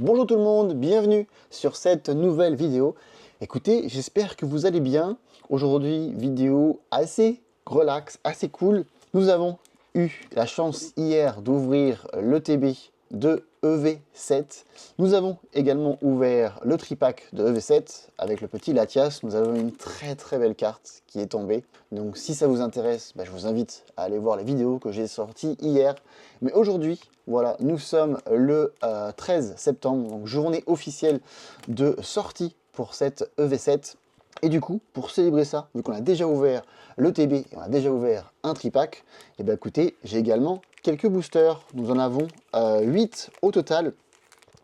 Bonjour tout le monde, bienvenue sur cette nouvelle vidéo. Écoutez, j'espère que vous allez bien. Aujourd'hui, vidéo assez relax, assez cool. Nous avons eu la chance hier d'ouvrir le TB de EV7. Nous avons également ouvert le tripack de EV7 avec le petit Latias. Nous avons une très belle carte qui est tombée. Donc si ça vous intéresse, je vous invite à aller voir les vidéos que j'ai sorties hier. Mais aujourd'hui, voilà, nous sommes le 13 septembre, donc journée officielle de sortie pour cette EV7. Et du coup, pour célébrer ça, vu qu'on a déjà ouvert le TB et on a déjà ouvert un tripack, et bien écoutez, j'ai également quelques boosters. Nous en avons 8 au total,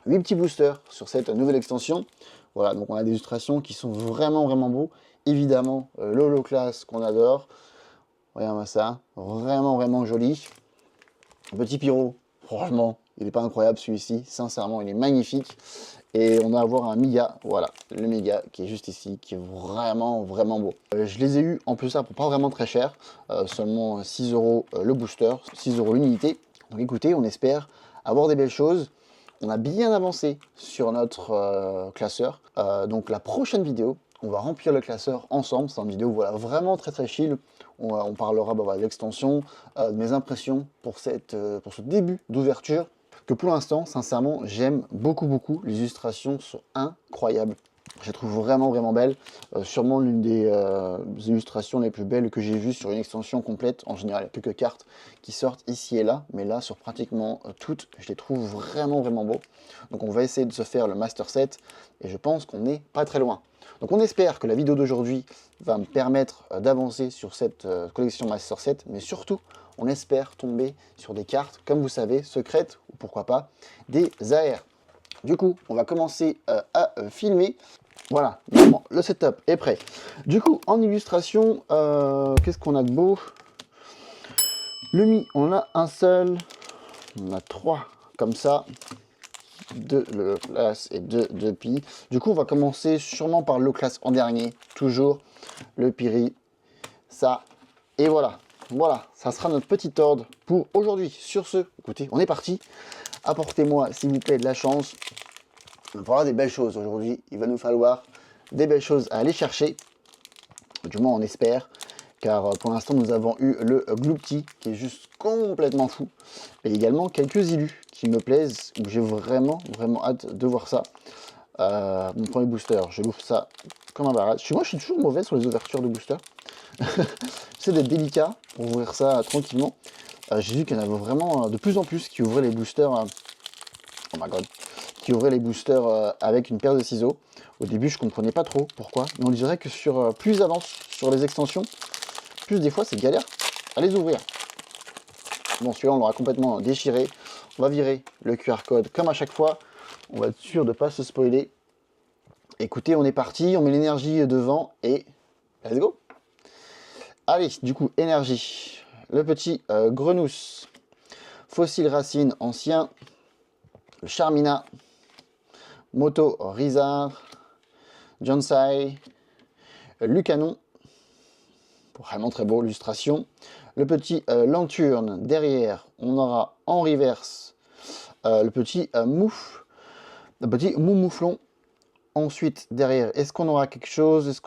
8 petits boosters sur cette nouvelle extension. Voilà, donc on a des illustrations qui sont vraiment beaux. Évidemment, l'Holoclass qu'on adore. Regarde ça, vraiment joli. Petit Pyro, franchement, il n'est pas incroyable celui-ci. Sincèrement, il est magnifique. Et on va avoir un Miga, voilà, le Miga qui est juste ici, qui est vraiment beau. Je les ai eu en plus ça pour pas vraiment très cher, seulement 6 € le booster, 6 € l'unité. Donc écoutez, on espère avoir des belles choses. On a bien avancé sur notre classeur. Donc la prochaine vidéo, on va remplir le classeur ensemble. C'est une vidéo voilà, vraiment très chill. On parlera de l'extension, de mes impressions pour ce début d'ouverture. Que pour l'instant, sincèrement, j'aime beaucoup. Les illustrations sont incroyables. Je les trouve vraiment belles. Sûrement l'une des illustrations les plus belles que j'ai vues sur une extension complète. En général, il y a quelques cartes qui sortent ici et là, mais là, sur pratiquement toutes, je les trouve vraiment beaux. Donc on va essayer de se faire le Master Set, et je pense qu'on n'est pas très loin. Donc on espère que la vidéo d'aujourd'hui va me permettre d'avancer sur cette collection Master Set, mais surtout, on espère tomber sur des cartes, comme vous savez, secrètes, ou pourquoi pas, des AR. Du coup, on va commencer à filmer. Voilà, normalement, le setup est prêt. Du coup, en illustration, qu'est-ce qu'on a de beau? Le Mi, on a un seul. On a 3 comme ça. 2 le class et 2 Pi. Du coup, on va commencer sûrement par le class en dernier. Toujours le Piri. Ça. Et voilà. Voilà, ça sera notre petit ordre pour aujourd'hui. Sur ce, écoutez, on est parti. Apportez-moi, s'il vous plaît, de la chance. On va avoir des belles choses aujourd'hui. Il va nous falloir des belles choses à aller chercher. Du moins, on espère. Car pour l'instant, nous avons eu le Gloopty qui est juste complètement fou. Et également quelques illus qui me plaisent, où j'ai vraiment hâte de voir ça. Mon premier booster, je l'ouvre ça comme un barrage. Moi, je suis toujours mauvais sur les ouvertures de booster. J'essaie d'être délicat pour ouvrir ça tranquillement. J'ai vu qu'il y en avait vraiment de plus en plus qui ouvraient les boosters. Oh my god! Qui ouvraient les boosters avec une paire de ciseaux. Au début, je comprenais pas trop pourquoi. Mais on dirait que sur plus ils avancent sur les extensions, plus des fois c'est galère à les ouvrir. Bon, celui-là, on l'aura complètement déchiré. On va virer le QR code comme à chaque fois. On va être sûr de ne pas se spoiler. Écoutez, on est parti. On met l'énergie devant et let's go! Allez, du coup, énergie. Le petit Grenousse. Fossile Racine ancien. Le Charmina. Moto Rizard. Jonsai. Lucanon. Vraiment très beau, illustration. Le petit Lanturne. Derrière, on aura en reverse le petit Mouf. Le petit Moumouflon. Ensuite, derrière, est-ce qu'on aura quelque chose?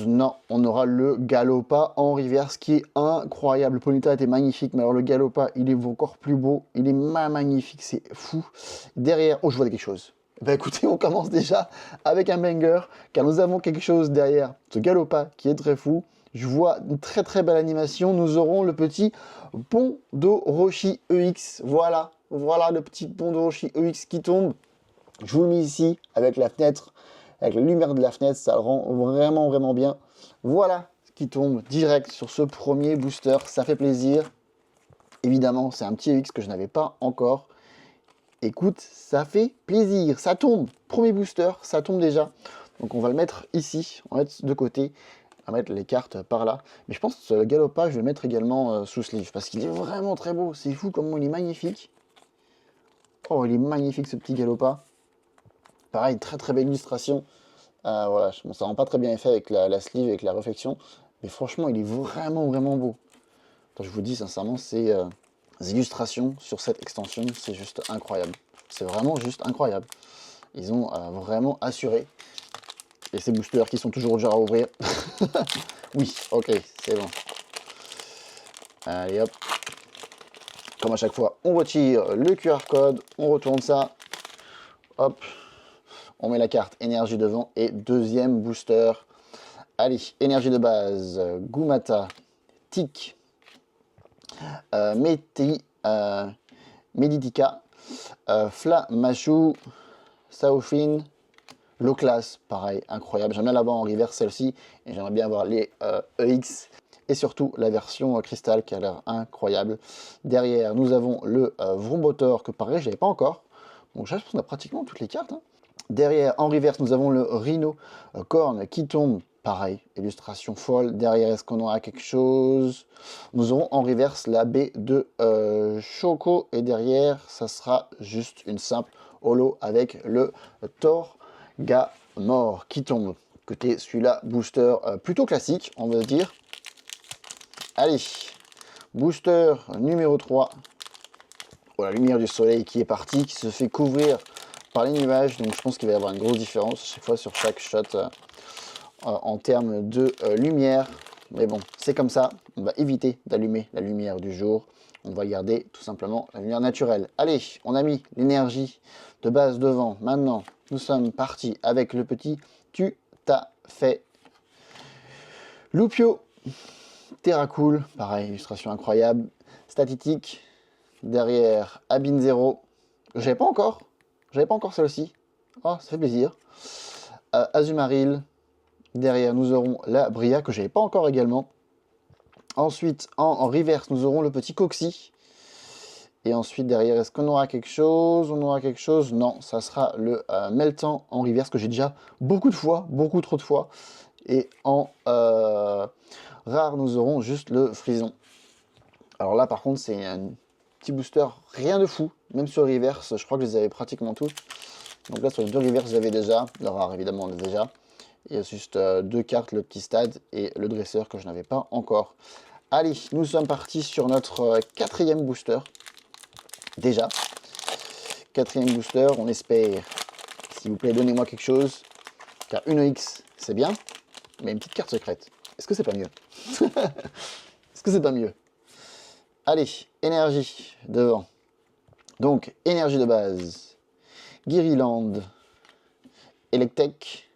Non, on aura le Galopa en reverse qui est incroyable. Le Ponyta était magnifique, mais alors le Galopa, il est encore plus beau. Il est magnifique, c'est fou. Derrière, oh, je vois quelque chose. Écoutez, on commence déjà avec un banger, car nous avons quelque chose derrière ce Galopa qui est très fou. Je vois une très belle animation. Nous aurons le petit Pondoroshi EX. Voilà le petit Pondoroshi EX qui tombe. Je vous le mets ici avec la fenêtre, avec la lumière de la fenêtre, ça le rend vraiment bien. Voilà ce qui tombe direct sur ce premier booster, ça fait plaisir. Évidemment, c'est un petit EX que je n'avais pas encore. Écoute, ça fait plaisir, ça tombe. Premier booster, ça tombe déjà. Donc on va le mettre ici, on va mettre de côté, on va mettre les cartes par là. Mais je pense que le Galopa, je vais le mettre également sous sleeve, parce qu'il est vraiment très beau. C'est fou comment il est magnifique. Oh, il est magnifique ce petit Galopa. Pareil, très belle illustration. Voilà, bon, ça rend pas très bien effet avec la sleeve, avec la réflexion. Mais franchement, il est vraiment beau. Attends, je vous dis sincèrement, ces illustrations sur cette extension, c'est juste incroyable. C'est vraiment juste incroyable. Ils ont vraiment assuré. Et ces boosters qui sont toujours durs à ouvrir. Oui, ok, c'est bon. Allez hop. Comme à chaque fois, on retire le QR code, on retourne ça. Hop. On met la carte énergie devant et deuxième booster. Allez, énergie de base, Gumata, Tik, Meditica, Flamashu, Saofin, Low Class, pareil, incroyable. J'aimerais l'avoir en reverse celle-ci et j'aimerais bien avoir les EX et surtout la version cristal qui a l'air incroyable. Derrière, nous avons le Vrombotor que pareil, je n'avais pas encore. Donc je pense qu'on a pratiquement toutes les cartes. Hein. Derrière, en reverse, nous avons le Rhino Corne qui tombe. Pareil, illustration folle. Derrière, est-ce qu'on aura quelque chose? Nous aurons en reverse la baie de Choco. Et derrière, ça sera juste une simple holo avec le Torgamor qui tombe. Côté celui-là, booster plutôt classique, on va dire. Allez, booster numéro 3. Oh, la lumière du soleil qui est partie, qui se fait couvrir par les nuages. Donc je pense qu'il va y avoir une grosse différence à chaque fois sur chaque shot. En termes de lumière, mais bon, c'est comme ça, on va éviter d'allumer la lumière du jour, on va garder tout simplement la lumière naturelle. Allez, on a mis l'énergie de base devant, maintenant nous sommes partis avec le petit tu t'as fait Loupio, Terracool, pareil, illustration incroyable, Statistique, derrière Abin Zero, j'avais pas encore celle-ci, oh ça fait plaisir, Azumaril. Derrière, nous aurons la Bria, que je n'avais pas encore également. Ensuite, en reverse, nous aurons le petit Coxy. Et ensuite, derrière, est-ce qu'on aura quelque chose? On aura quelque chose? Non, ça sera le Meltan en reverse, que j'ai déjà beaucoup de fois, beaucoup trop de fois. Et en rare, nous aurons juste le Frison. Alors là, par contre, c'est un petit booster, rien de fou. Même sur reverse, je crois que je les avais pratiquement tous. Donc là, sur les deux reverse, j'avais déjà. Le rare, évidemment, on l'a déjà. Il y a juste deux cartes, le petit stade et le dresseur que je n'avais pas encore. Allez, nous sommes partis sur notre quatrième booster. Déjà. Quatrième booster, on espère. S'il vous plaît, donnez-moi quelque chose. Car une X, c'est bien. Mais une petite carte secrète. Est-ce que c'est pas mieux? Est-ce que c'est pas mieux? Allez, énergie devant. Donc, énergie de base. Guiriland. Electek.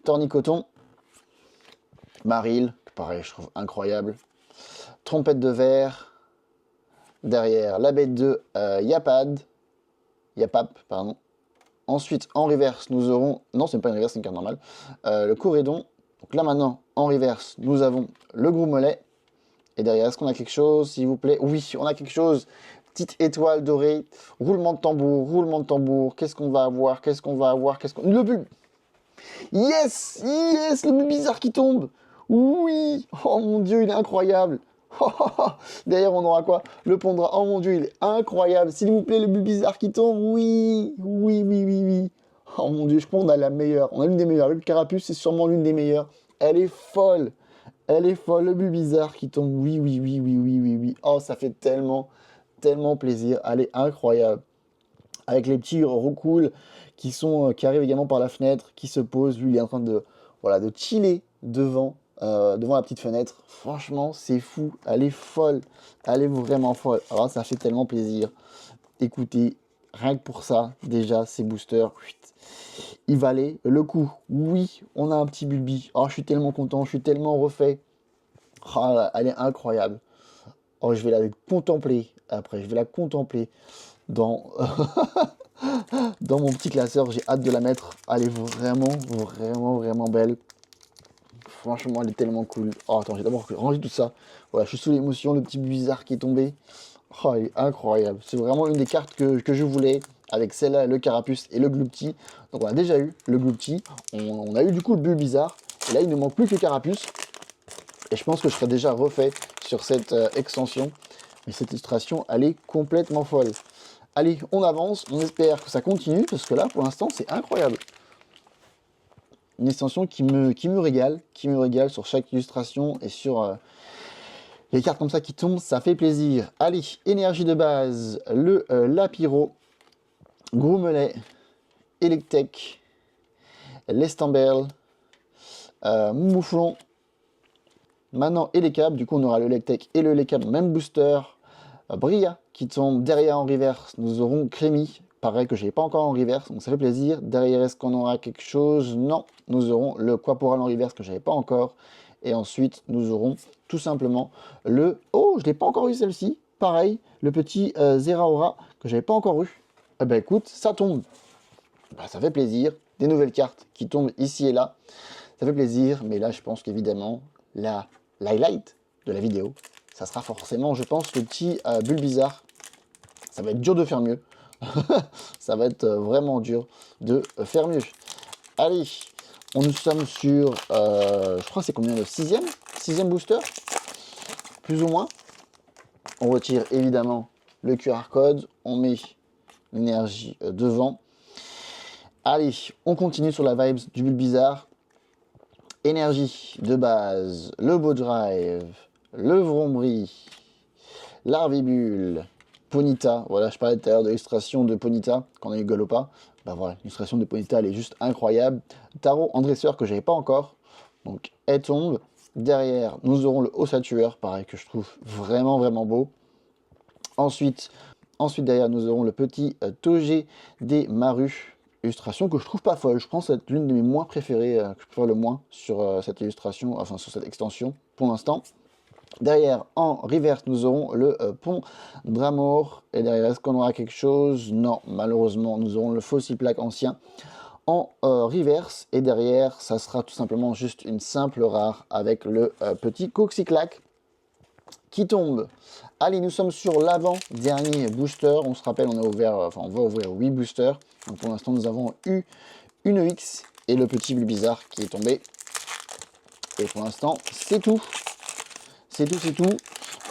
Tornicoton, Maril, pareil, je trouve incroyable. Trompette de verre. Derrière, la bête de Yapap, pardon. Ensuite, en reverse, nous aurons... Non, c'est pas une reverse, c'est une carte normale. Le Corédon. Donc là, maintenant, en reverse, nous avons le Grou-Mollet. Et derrière, est-ce qu'on a quelque chose, s'il vous plaît? Oui, on a quelque chose. Petite étoile dorée. Roulement de tambour, roulement de tambour. Qu'est-ce qu'on va avoir? Qu'est-ce qu'on va avoir? Le bulbe. Yes, yes, le but bizarre qui tombe. Oui, oh mon dieu, il est incroyable. D'ailleurs, on aura quoi? Le Pondra, oh mon dieu, il est incroyable. S'il vous plaît, le but bizarre qui tombe. Oui, oui, oui, oui, oui. Oh mon dieu, je pense qu'on a la meilleure. On a l'une des meilleures. Le Carapuce, c'est sûrement l'une des meilleures. Elle est folle. Elle est folle. Le but bizarre qui tombe. Oui, oui, oui, oui, oui, oui, oui. Oh, ça fait tellement, tellement plaisir. Elle est incroyable. Avec les petits roucouls qui arrivent également par la fenêtre, qui se posent. Lui, il est en train de, voilà, de chiller devant la petite fenêtre. Franchement, c'est fou. Elle est folle. Elle est vraiment folle. Alors, ça fait tellement plaisir. Écoutez, rien que pour ça, déjà, ces boosters, il valait le coup. Oui, on a un petit Bulbi. Oh, je suis tellement content. Je suis tellement refait. Oh, elle est incroyable. Oh, je vais la contempler après. Je vais la contempler dans... dans mon petit classeur, j'ai hâte de la mettre. Elle est vraiment, vraiment, vraiment belle. Franchement, elle est tellement cool. Oh, attends, j'ai d'abord rangé tout ça. Voilà, je suis sous l'émotion, le petit bizarre qui est tombé. Oh, elle est incroyable. C'est vraiment une des cartes que je voulais, avec celle-là, le Carapuce et le Gloopty. Donc, on a déjà eu le Gloopty. On a eu du coup le Bulle bizarre. Et là, il ne manque plus que le Carapuce. Et je pense que je serai déjà refait sur cette extension. Mais cette illustration, elle est complètement folle. Allez, on avance, on espère que ça continue, parce que là, pour l'instant, c'est incroyable. Une extension qui me régale sur chaque illustration et sur Les cartes comme ça qui tombent, ça fait plaisir. Allez, énergie de base, le Lapiro, Groomelet, Electek, Lestambel, Mouflon, maintenant Elekab. Du coup, on aura le Electek et le Elekab, même booster. Bria qui tombe derrière en reverse. Nous aurons Crémy, pareil que je n'ai pas encore en reverse, donc ça fait plaisir. Derrière, est-ce qu'on aura quelque chose? Non, nous aurons le Quaporal en reverse que je n'avais pas encore. Et ensuite, nous aurons tout simplement le... Oh, je ne l'ai pas encore eu celle-ci. Pareil, le petit Zeraora que je n'avais pas encore eu. Eh ben écoute, ça tombe. Bah, ça fait plaisir. Des nouvelles cartes qui tombent ici et là. Ça fait plaisir, mais là, je pense qu'évidemment, l'highlight de la vidéo, ça sera forcément, je pense, le petit Bulbizarre. Ça va être dur de faire mieux. Ça va être vraiment dur de faire mieux. Allez, nous sommes sur, je crois que c'est combien, le sixième booster, plus ou moins. On retire évidemment le QR code, on met l'énergie devant. Allez, on continue sur la vibe du Bulbizarre. Énergie de base, le Beau-Drive, le Vrombri, l'Arvibule, Ponyta. Voilà, je parlais tout à l'heure de l'illustration de Ponyta, quand on a eu Galopa. Bah voilà, l'illustration de Ponyta, elle est juste incroyable. Tarot en dresseur que j'avais pas encore. Donc, elle tombe. Derrière, nous aurons le Ossatueur, pareil, que je trouve vraiment, vraiment beau. Ensuite derrière, nous aurons le petit Togé des Marus. Illustration que je trouve pas folle. Je pense que c'est l'une de mes moins préférées, que je préfère le moins sur cette illustration, enfin sur cette extension pour l'instant. Derrière, en reverse, nous aurons le pont Dramor. Et derrière, est-ce qu'on aura quelque chose? Non, malheureusement, nous aurons le Fossiplaque ancien en reverse. Et derrière, ça sera tout simplement juste une simple rare avec le petit Coxiclac qui tombe. Allez, nous sommes sur l'avant-dernier booster. On se rappelle, on a ouvert, enfin, on va ouvrir 8 boosters. Donc pour l'instant, nous avons eu une X et le petit Bulbizarre qui est tombé. Et pour l'instant, c'est tout. C'est tout.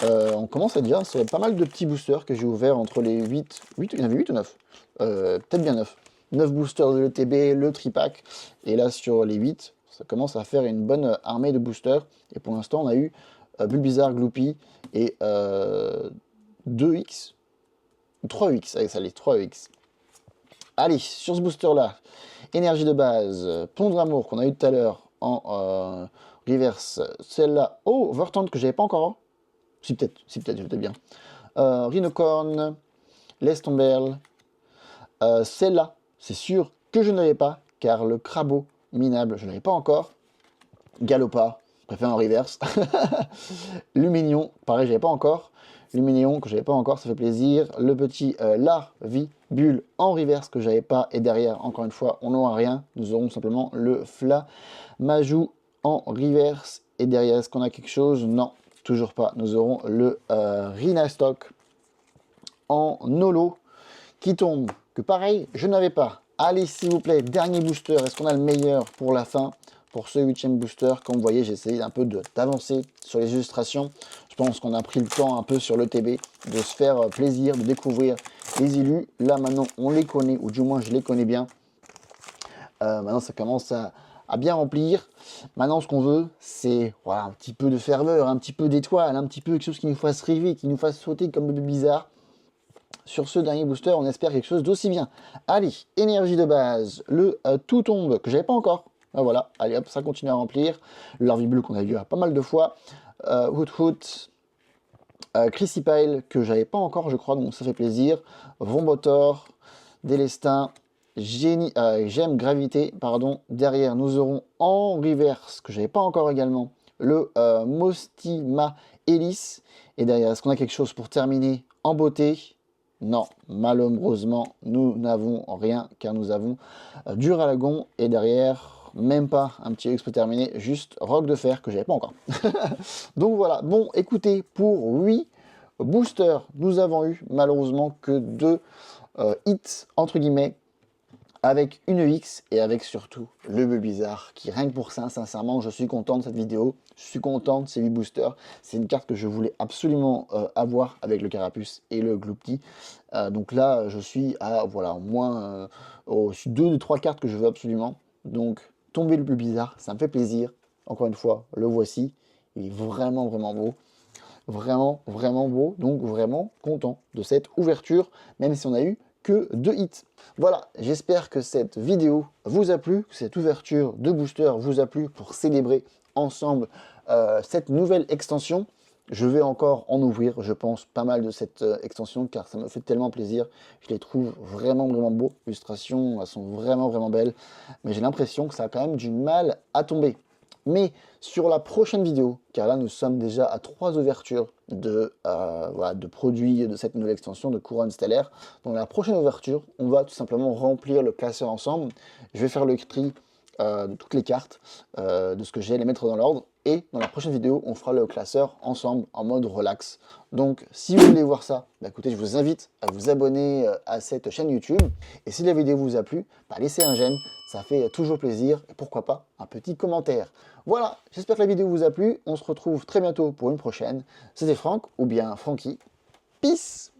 On commence à dire, c'est pas mal de petits boosters que j'ai ouverts entre les 8. Il y en avait 8 ou 9 peut-être bien 9. 9 boosters de l'ETB, le tripack. Et là, sur les 8, ça commence à faire une bonne armée de boosters. Et pour l'instant, on a eu Bulbizarre, Gloopy et 2X. 3X, allez, ça l'est, 3X. Allez, sur ce booster-là, énergie de base, Pont d'Amour qu'on a eu tout à l'heure en reverse. Celle-là, oh, Vertante que j'avais pas encore. Si peut-être, j'étais bien. Rhinocorn, Lestomberl. Celle-là, c'est sûr que je ne l'avais pas, car le Crabo minable, je ne l'avais pas encore. Galopa, je préfère en reverse. Luminion, pareil, j'avais pas encore. Luminion que j'avais pas encore, ça fait plaisir. Le petit Larvibule en reverse que j'avais pas. Et derrière, encore une fois, on n'aura rien. Nous aurons simplement le Flamajou en reverse. Et derrière, est-ce qu'on a quelque chose? Non, toujours pas. Nous aurons le Rhinastock en holo qui tombe. Que pareil, je n'avais pas. Allez, s'il vous plaît, dernier booster. Est-ce qu'on a le meilleur pour la fin? Pour ce 8e booster, comme vous voyez, j'ai essayé un peu d'avancer sur les illustrations. Je pense qu'on a pris le temps un peu sur le TB de se faire plaisir, de découvrir les illus. Là, maintenant, on les connaît, ou du moins, je les connais bien. Maintenant, ça commence à bien remplir. Maintenant, ce qu'on veut, c'est voilà, un petit peu de ferveur, un petit peu d'étoile, un petit peu quelque chose qui nous fasse rêver, qui nous fasse sauter comme bébé bizarre. Sur ce dernier booster, on espère quelque chose d'aussi bien. Allez, énergie de base, le tout tombe, que j'avais pas encore. Ah, voilà, allez hop, ça continue à remplir. Le Larvibule qu'on a vu pas mal de fois. Hoot, Crissypile, que j'avais pas encore, je crois, donc ça fait plaisir. Vombotor, Délestin, Gemme Gravité, pardon. Derrière, nous aurons en reverse, que j'avais pas encore également, le Mostima Hélice. Et derrière, est-ce qu'on a quelque chose pour terminer en beauté? Non, malheureusement, nous n'avons rien, car nous avons du Ralagon. Et derrière, même pas un petit X pour terminer, juste Roc de Fer, que j'avais pas encore. Donc voilà, bon, écoutez, pour 8 boosters, nous avons eu malheureusement que 2 hits, entre guillemets, avec une X et avec surtout le Bulbizarre qui, rien que pour ça, sincèrement, je suis content de cette vidéo, je suis content de ces 8 boosters. C'est une carte que je voulais absolument avoir avec le Carapuce et le Gloopy. Donc là, je suis à, voilà, au moins 2 des 3 cartes que je veux absolument. Donc, tomber le Bulbizarre, ça me fait plaisir. Encore une fois, le voici, il est vraiment, vraiment beau. Vraiment, vraiment beau. Donc vraiment content de cette ouverture, même si on a eu que 2 hits. Voilà, j'espère que cette vidéo vous a plu, que cette ouverture de booster vous a plu pour célébrer ensemble cette nouvelle extension. Je vais encore en ouvrir, je pense, pas mal de cette extension car ça me fait tellement plaisir. Je les trouve vraiment, vraiment beaux. Les illustrations, elles sont vraiment, vraiment belles. Mais j'ai l'impression que ça a quand même du mal à tomber. Mais sur la prochaine vidéo, car là nous sommes déjà à 3 ouvertures voilà, de produits de cette nouvelle extension de Couronne Stellaire. Dans la prochaine ouverture, on va tout simplement remplir le classeur ensemble. Je vais faire le tri de toutes les cartes, de ce que j'ai, les mettre dans l'ordre. Et dans la prochaine vidéo, on fera le classeur ensemble en mode relax. Donc si vous voulez voir ça, bah, écoutez, je vous invite à vous abonner à cette chaîne YouTube. Et si la vidéo vous a plu, bah, laissez un j'aime, ça fait toujours plaisir. Et pourquoi pas un petit commentaire. Voilà, j'espère que la vidéo vous a plu. On se retrouve très bientôt pour une prochaine. C'était Franck, ou bien Francky. Peace!